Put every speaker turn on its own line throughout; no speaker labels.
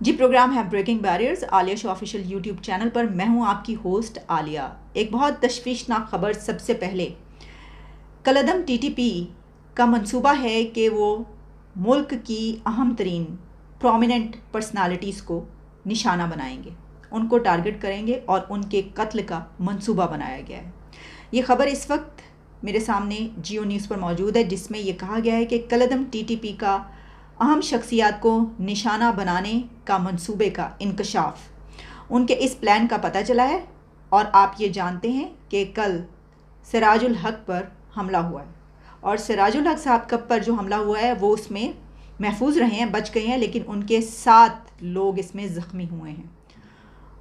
जी programme है breaking barriers Aliya show official YouTube channel पर। मैं हूं आपकी होस्ट आलिया। एक बहुत तशवीशनाक खबर। सबसे पहले कलअदम टीटीपी का मंसूबा है कि वो मुल्क की अहम तरीन प्रोमिनेंट पर्सनालिटीज़ को निशाना बनाएंगे, उनको टारगेट करेंगे और उनके कत्ल का मंसूबा बनाया गया है। ये खबर इस वक्त मेरे सामने जियो न्यूज़ पर मौजूद है, जिसमें यह कहा गया है कि कलअदम टीटीपी का अहम शख्सियात को निशाना बनाने का मंसूबे का इंकशाफ, उनके इस प्लान का पता चला है। और आप ये जानते हैं कि कल सिराजुल हक पर हमला हुआ है और सिराजुल हक साहब कब पर जो हमला हुआ है वो उसमें महफूज रहे हैं, बच गए हैं, लेकिन उनके 7 लोग इसमें ज़ख्मी हुए हैं।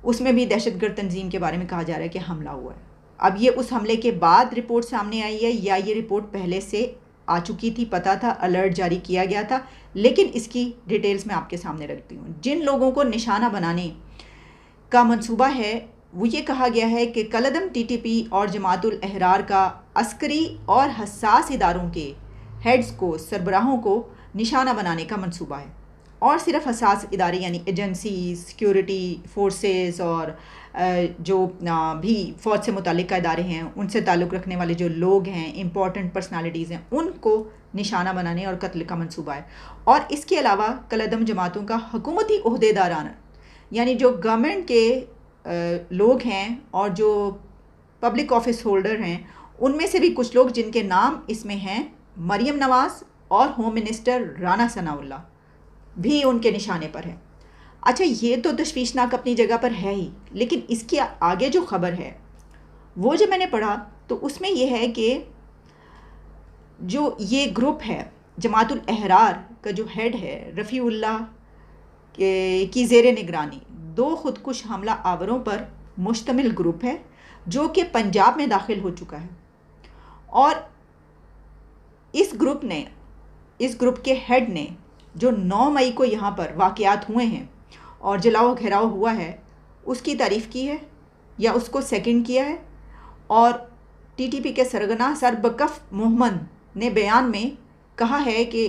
उसमें भी दहशतगर्द तंजीम के बारे में कहा जा रहा है कि हमला हुआ है। अब ये उस हमले के बाद रिपोर्ट सामने आई है या ये रिपोर्ट पहले से आ चुकी थी, पता था, अलर्ट जारी किया गया था, लेकिन इसकी डिटेल्स मैं आपके सामने रखती हूँ। जिन लोगों को निशाना बनाने का मंसूबा है वो ये कहा गया है कि कलअदम टीटीपी और जमातुल अहरार का अस्करी और हसास इदारों के हेड्स को, सरबराहों को निशाना बनाने का मंसूबा है। और सिर्फ हसास इदारे यानी एजेंसी, सिक्योरिटी फोर्सेस और जो भी फ़ौज से मुतालिक इदारे हैं, उनसे ताल्लुक़ रखने वाले जो लोग हैं, इम्पॉर्टेंट पर्सनालिटीज़ हैं, उनको निशाना बनाने और कत्ल का मंसूबा है। और इसके अलावा कलअदम जमातों का हुकूमती ओहदेदाराना यानी जो गवर्नमेंट के लोग हैं और जो पब्लिक ऑफिस होल्डर हैं, उनमें से भी कुछ लोग जिनके नाम इसमें हैं, मरियम नवाज़ और होम मिनिस्टर राना सनाउल्लाह भी उनके निशाने पर है। अच्छा, ये तो तशवीशनाक अपनी जगह पर है ही, लेकिन इसके आगे जो खबर है वो जब मैंने पढ़ा तो उसमें यह है कि जो ये ग्रुप है जमातुल अहरार का जो हेड है रफ़ीउल्लाह की ज़ेर निगरानी 2 खुदकुश हमला आवरों पर मुश्तमिल ग्रुप है जो कि पंजाब में दाखिल हो चुका है। और इस ग्रुप के हेड ने जो 9 मई को यहाँ पर वाक़यात हुए हैं और जलाओ घेराव हुआ है उसकी तारीफ़ की है या उसको सेकंड किया है। और टीटीपी के सरगना सरबकफ मोहम्मद ने बयान में कहा है कि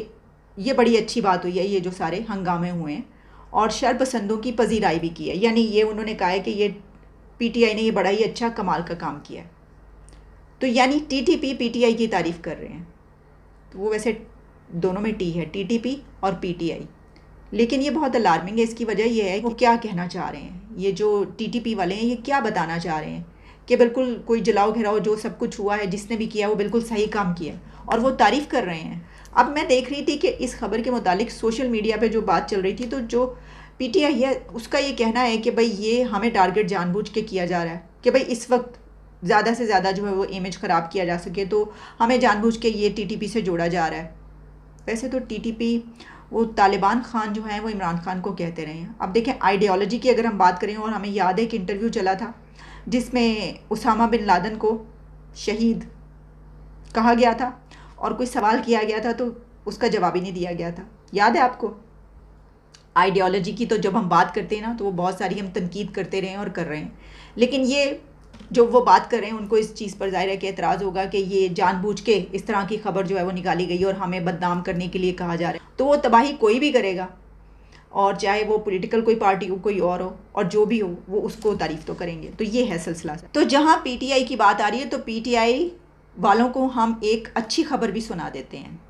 ये बड़ी अच्छी बात हुई है, ये जो सारे हंगामे हुए हैं, और शरपसंदों की पजीराई भी की है। यानी ये उन्होंने कहा है कि ये पीटीआई ने ये बड़ा ही अच्छा कमाल का काम किया है। तो यानी टीटीपी पीटीआई की तारीफ़ कर रहे हैं। तो वो वैसे दोनों में टी है, टीटीपी और पीटीआई, लेकिन ये बहुत अलार्मिंग है। इसकी वजह यह है कि वो क्या कहना चाह रहे हैं, ये जो टीटीपी वाले हैं ये क्या बताना चाह रहे हैं कि बिल्कुल कोई जलाओ घेराओ जो सब कुछ हुआ है, जिसने भी किया वो बिल्कुल सही काम किया, और वो तारीफ़ कर रहे हैं। अब मैं देख रही थी कि इस खबर के मुतालिक सोशल मीडिया पे जो बात चल रही थी, तो जो पीटीआई है उसका ये कहना है कि भाई ये हमें टारगेट जानबूझ के किया जा रहा है कि भाई इस वक्त ज़्यादा से ज़्यादा जो है वो इमेज ख़राब किया जा सके, तो हमें जानबूझ के ये टीटीपी से जोड़ा जा रहा है। वैसे तो टीटीपी वो तालिबान खान जो हैं वो इमरान खान को कहते रहे हैं। अब देखें, आइडियोलॉजी की अगर हम बात करें, और हमें याद है कि इंटरव्यू चला था जिसमें उसामा बिन लादेन को शहीद कहा गया था और कोई सवाल किया गया था तो उसका जवाब ही नहीं दिया गया था, याद है आपको? आइडियोलॉजी की तो जब हम बात करते हैं ना तो वो बहुत सारी हम तनकीद करते रहे हैं और कर रहे हैं, लेकिन ये जो वो बात कर रहे हैं उनको इस चीज़ पर ज़ाहिर है कि एतराज़ होगा कि ये जानबूझ के इस तरह की खबर जो है वो निकाली गई और हमें बदनाम करने के लिए कहा जा रहा है। तो वो तबाही कोई भी करेगा, और चाहे वो पॉलिटिकल कोई पार्टी हो, कोई और हो, और जो भी हो वो उसको तारीफ़ तो करेंगे। तो ये है सिलसिला। तो जहाँ पीटीआई की बात आ रही है तो पीटीआई वालों को हम एक अच्छी खबर भी सुना देते हैं,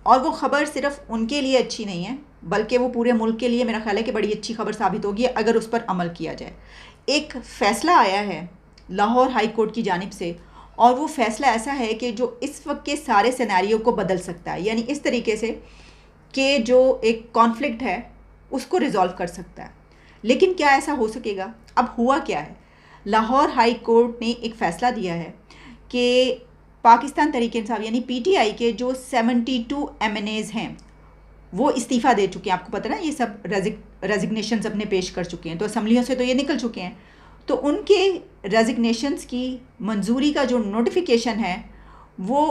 और वो ख़बर सिर्फ उनके लिए अच्छी नहीं है बल्कि वो पूरे मुल्क के लिए मेरा ख्याल है कि बड़ी अच्छी खबर साबित होगी अगर उस पर अमल किया जाए। एक फ़ैसला आया है लाहौर हाई कोर्ट की जानिब से, और वो फ़ैसला ऐसा है कि जो इस वक्त के सारे सिनेरियो को बदल सकता है, यानी इस तरीके से कि जो एक कॉन्फ्लिक्ट है उसको रिज़ॉल्व कर सकता है। लेकिन क्या ऐसा हो सकेगा? अब हुआ क्या है, लाहौर हाई कोर्ट ने एक फ़ैसला दिया है कि पाकिस्तान तहरीक इंसाफ यानी पीटीआई के जो 72 एमएनएज़ हैं वो इस्तीफ़ा दे चुके हैं। आपको पता ना, ये सब रेजिग्नेशंस अपने पेश कर चुके हैं, तो असम्बलियों से तो ये निकल चुके हैं। तो उनके रेजिग्नेशंस की मंजूरी का जो नोटिफिकेशन है वो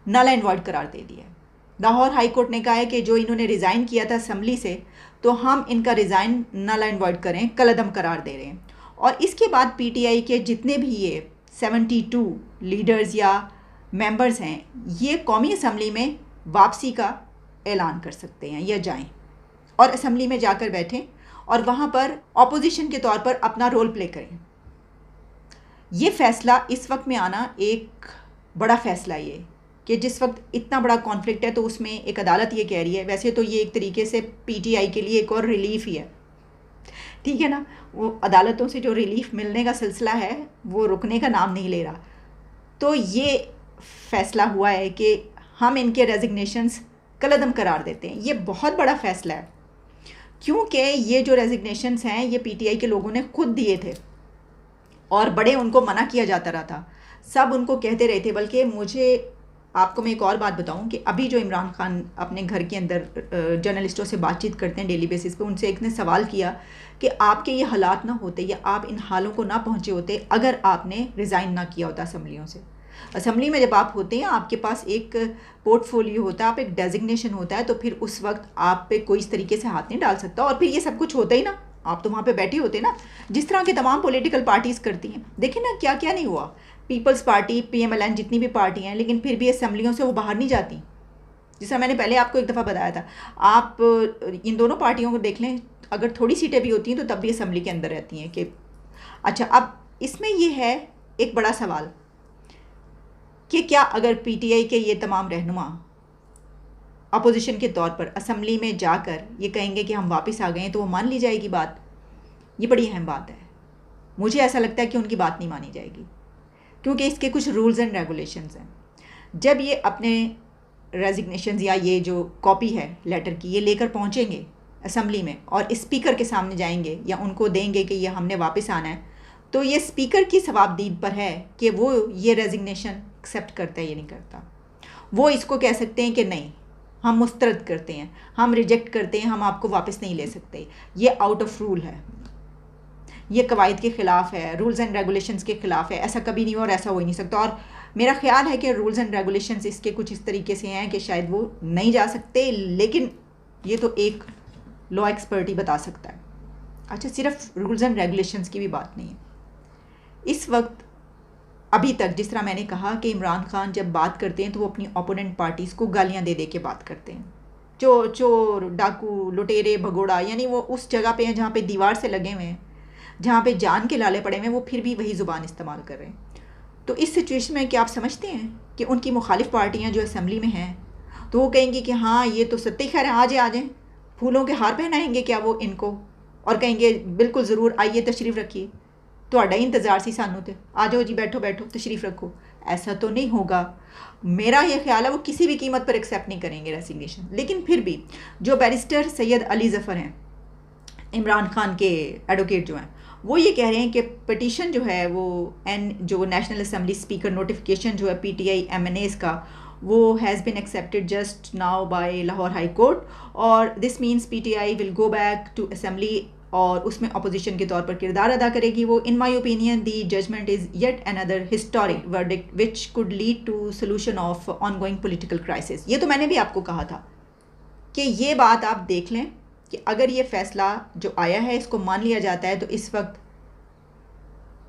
नल एंड वॉइड करार दे दिया है। लाहौर हाई कोर्ट ने कहा है कि जो इन्होंने रिज़ाइन किया था असम्बली से, तो हम इनका रिज़ाइन नल एंड वॉइड करें, कलअदम करार दे रहे हैं। और इसके बाद पीटीआई के जितने भी ये 72 लीडर्स या मेंबर्स हैं, ये कौमी असम्बली में वापसी का ऐलान कर सकते हैं या जाएं और असम्बली में जाकर बैठें और वहाँ पर ऑपोजिशन के तौर पर अपना रोल प्ले करें। ये फ़ैसला इस वक्त में आना एक बड़ा फ़ैसला ये कि जिस वक्त इतना बड़ा कॉन्फ्लिक्ट है, तो उसमें एक अदालत ये कह रही है, वैसे तो ये एक तरीके से पीटीआई के लिए एक और रिलीफ ही है, ठीक है ना। वो अदालतों से जो रिलीफ मिलने का सिलसिला है वो रुकने का नाम नहीं ले रहा। तो ये फ़ैसला हुआ है कि हम इनके रेजिग्नेशंस कलअदम करार देते हैं। ये बहुत बड़ा फ़ैसला है, क्योंकि ये जो रेजिग्नेशंस हैं ये पीटीआई के लोगों ने खुद दिए थे और बड़े उनको मना किया जाता रहा था, सब उनको कहते रहे थे। बल्कि मुझे आपको मैं एक और बात बताऊं कि अभी जो इमरान खान अपने घर के अंदर जर्नलिस्टों से बातचीत करते हैं डेली बेसिस पे, उनसे एक ने सवाल किया कि आपके ये हालात ना होते या आप इन हालों को ना पहुंचे होते अगर आपने रिज़ाइन ना किया होता असम्बलियों से। असम्बली में जब आप होते हैं, आपके पास एक पोर्टफोलियो होता है, आप एक डेजिग्नेशन होता है, तो फिर उस वक्त आप पे कोई इस तरीके से हाथ नहीं डाल सकता। और फिर ये सब कुछ होता ही ना, आप तो वहाँ पे बैठे होते ना, जिस तरह के तमाम पॉलिटिकल पार्टीज़ करती हैं। देखिए ना क्या क्या नहीं हुआ, पीपल्स पार्टी, पीएमएलएन, जितनी भी पार्टियाँ हैं, लेकिन फिर भी असम्बलियों से वो बाहर नहीं जाती। जैसा मैंने पहले आपको एक दफ़ा बताया था, आप इन दोनों पार्टियों को देख लें, अगर थोड़ी सीटें भी होती हैं तो तब भी असम्बली के अंदर रहती हैं। कि अच्छा, अब इसमें ये है एक बड़ा सवाल कि क्या अगर पीटीआई के ये तमाम रहनुमा अपोजिशन के तौर पर असम्बली में जाकर ये कहेंगे कि हम वापस आ गए हैं, तो वो मान ली जाएगी बात? ये बड़ी अहम बात है। मुझे ऐसा लगता है कि उनकी बात नहीं मानी जाएगी, क्योंकि इसके कुछ रूल्स एंड रेगुलेशंस हैं। जब ये अपने रेजिग्नेशंस या ये जो कॉपी है लेटर की, ये लेकर पहुंचेंगे असम्बली में और स्पीकर के सामने जाएंगे या उनको देंगे कि ये हमने वापस आना है, तो ये स्पीकर की सवाबदीद पर है कि वो ये रेजिग्नेशन एक्सेप्ट करता है या नहीं करता। वो इसको कह सकते हैं कि नहीं, हम मुस्तरद करते हैं, हम रिजेक्ट करते हैं, हम आपको वापस नहीं ले सकते। ये आउट ऑफ रूल है, ये कवायद के ख़िलाफ़ है, रूल्स एंड रेगुलेशंस के ख़िलाफ़ है। ऐसा कभी नहीं हुआ और ऐसा हो ही नहीं सकता। और मेरा ख्याल है कि रूल्स एंड रेगुलेशंस इसके कुछ इस तरीके से हैं कि शायद वो नहीं जा सकते, लेकिन ये तो एक लॉ एक्सपर्ट ही बता सकता है। अच्छा, सिर्फ रूल्स एंड रेगुलेशंस की भी बात नहीं है। इस वक्त अभी तक जिस तरह मैंने कहा कि इमरान खान जब बात करते हैं तो वो अपनी ओपोनेंट पार्टीज़ को गालियाँ दे दे के बात करते हैं। चोर चोर, डाकू, लुटेरे, भगोड़ा, यानी वो उस जगह पे हैं जहाँ पे दीवार से लगे हुए हैं, जहाँ पे जान के लाले पड़े हुए हैं, वो फिर भी वही ज़ुबान इस्तेमाल कर रहे हैं। तो इस सिचुएशन में क्या आप समझते हैं कि उनकी मुखालिफ पार्टियाँ जो असम्बली में हैं, तो वो कहेंगी कि हाँ ये तो सत्य खैर है, आ जाएँ, फूलों के हार पहनाएंगे क्या वो इनको, और कहेंगे बिल्कुल ज़रूर आइए तशरीफ़ रखिए, तो आड़ा इंतज़ार सी सानू थे, आ जाओ जी, बैठो बैठो, तशरीफ़ रखो। ऐसा तो नहीं होगा। मेरा ये ख्याल है वो किसी भी कीमत पर एक्सेप्ट नहीं करेंगे रेसिग्नेशन। लेकिन फिर भी जो बैरिस्टर सैयद अली ज़फ़र हैं, इमरान खान के एडवोकेट जो हैं, वो ये कह रहे हैं कि पटिशन जो है वो जो नेशनल असम्बली स्पीकर नोटिफिकेशन जो है पीटीआई एमएनएस का, वो has been accepted just now by Lahore high court, और this means PTI will go back to assembly और उसमें अपोजिशन के तौर पर किरदार अदा करेगी वो। In my opinion the judgment is yet another historic verdict which could lead to solution of ongoing political crisis. ये तो मैंने भी आपको कहा था कि ये बात आप देख लें कि अगर ये फ़ैसला जो आया है इसको मान लिया जाता है, तो इस वक्त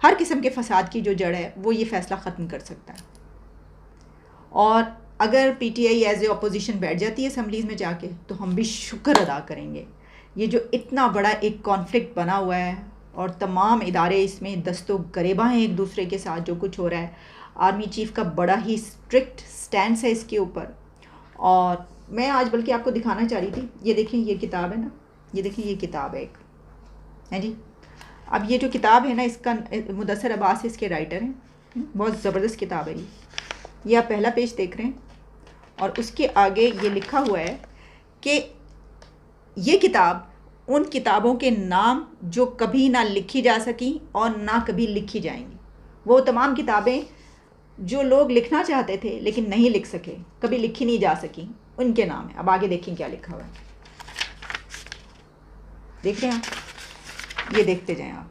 हर किस्म के फसाद की जो जड़ है वो ये फ़ैसला ख़त्म कर सकता है। और अगर पीटीआई एज ए अपोजिशन बैठ जाती है असम्बलीज़ में जाके, तो हम भी शुक्र अदा करेंगे। ये जो इतना बड़ा एक कॉन्फ्लिक्ट बना हुआ है और तमाम इदारे इसमें दस्तो गरेबा हैं एक दूसरे के साथ, जो कुछ हो रहा है, आर्मी चीफ़ का बड़ा ही स्ट्रिक्ट स्टैंड है इसके ऊपर। और मैं आज बल्कि आपको दिखाना चाह रही थी, ये देखिए ये किताब है ना, ये देखिए ये किताब है एक, है जी। अब ये जो किताब है ना, इसका मुदस्सर अब्बास इसके राइटर हैं, बहुत ज़बरदस्त किताब है ये आप पहला पेज देख रहे हैं, और उसके आगे ये लिखा हुआ है कि ये किताब उन किताबों के नाम जो कभी ना लिखी जा सकी और ना कभी लिखी जाएंगी। वो तमाम किताबें जो लोग लिखना चाहते थे लेकिन नहीं लिख सके, कभी लिखी नहीं जा सकी, उनके नाम है। अब आगे देखें क्या लिखा हुआ है, देख रहे हैं आप, ये देखते जाएं आप।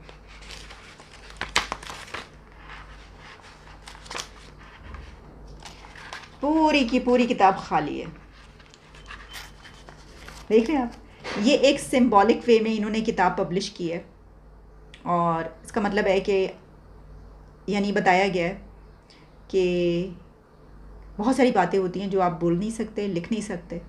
पूरी की पूरी किताब खाली है, देख रहे हैं आप। ये एक सिंबॉलिक वे में इन्होंने किताब पब्लिश की है, और इसका मतलब है कि यानी बताया गया है कि बहुत सारी बातें होती हैं जो आप बोल नहीं सकते, लिख नहीं सकते,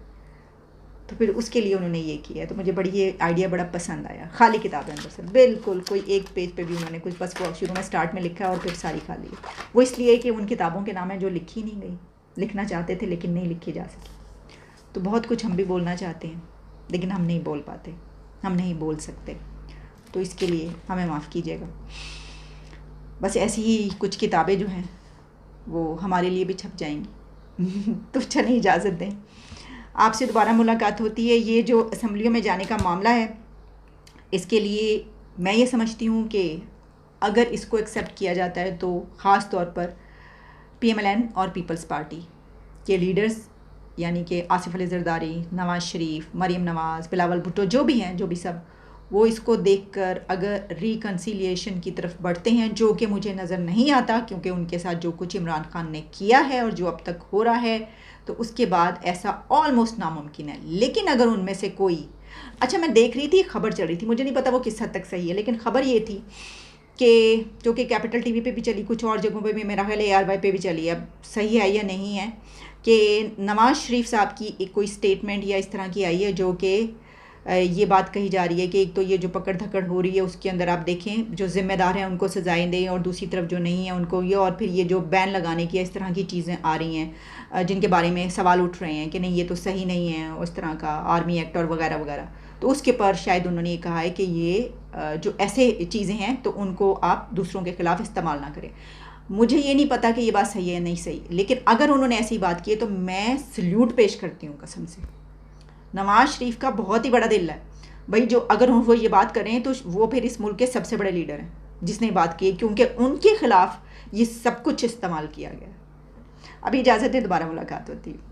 तो फिर उसके लिए उन्होंने ये किया है। तो मुझे बड़ी ये आइडिया बड़ा पसंद आया। खाली किताबें अंदर से बिल्कुल कोई एक पेज पे भी उन्होंने कुछ, बस वो शुरू में स्टार्ट में लिखा और फिर सारी खाली है। वो इसलिए कि उन किताबों के नाम है जो लिखी नहीं गई, लिखना चाहते थे लेकिन नहीं लिखी जा सकी। तो बहुत कुछ हम भी बोलना चाहते हैं लेकिन हम नहीं बोल पाते, हम नहीं बोल सकते, तो इसके लिए हमें माफ़ कीजिएगा। बस ऐसी ही कुछ किताबें जो हैं वो हमारे लिए भी छप जाएंगी। तो चलिए इजाज़त दें, आपसे दोबारा मुलाकात होती है। ये जो असम्बलियों में जाने का मामला है, इसके लिए मैं ये समझती हूँ कि अगर इसको एक्सेप्ट किया जाता है तो ख़ास तौर पर PMLN और पीपल्स पार्टी के लीडर्स यानी कि आसिफ अली जरदारी, नवाज़ शरीफ, मरीम नवाज़, बिलावल भुट्टो, जो भी हैं, जो भी सब, वो इसको देखकर अगर रिकन्सिलिएशन की तरफ बढ़ते हैं, जो कि मुझे नज़र नहीं आता, क्योंकि उनके साथ जो कुछ इमरान खान ने किया है और जो अब तक हो रहा है, तो उसके बाद ऐसा ऑलमोस्ट नामुमकिन है। लेकिन अगर उनमें से कोई, अच्छा मैं देख रही थी, खबर चल रही थी, मुझे नहीं पता वो किस हद तक सही है, लेकिन खबर ये थी कि जो कि कैपिटल TV पे भी चली, कुछ और जगहों पे भी, मेरा ख्याल है ARY पे भी चली है, अब सही है या नहीं है, कि नवाज़ शरीफ साहब की एक कोई स्टेटमेंट या इस तरह की आई है जो कि ये बात कही जा रही है कि एक तो ये जो पकड़ धकड़ हो रही है उसके अंदर आप देखें जो ज़िम्मेदार हैं उनको सजाएं दें, और दूसरी तरफ जो नहीं है उनको ये, और फिर ये जो बैन लगाने की इस तरह की चीज़ें आ रही हैं जिनके बारे में सवाल उठ रहे हैं कि नहीं ये तो सही नहीं है, उस तरह का आर्मी एक्ट और वगैरह वगैरह। तो उसके पर शायद उन्होंने ये कहा है कि ये जो ऐसे चीज़ें हैं तो उनको आप दूसरों के ख़िलाफ़ इस्तेमाल ना करें। मुझे ये नहीं पता कि ये बात सही है या नहीं सही, लेकिन अगर उन्होंने ऐसी बात की है तो मैं सल्यूट पेश करती हूँ कसम से। नवाज़ शरीफ का बहुत ही बड़ा दिल है भाई, जो अगर वो ये बात करें तो वो फिर इस मुल्क के सबसे बड़े लीडर हैं जिसने बात की, क्योंकि उनके ख़िलाफ़ ये सब कुछ इस्तेमाल किया गया। अभी इजाज़त है, दोबारा मुलाकात होती है।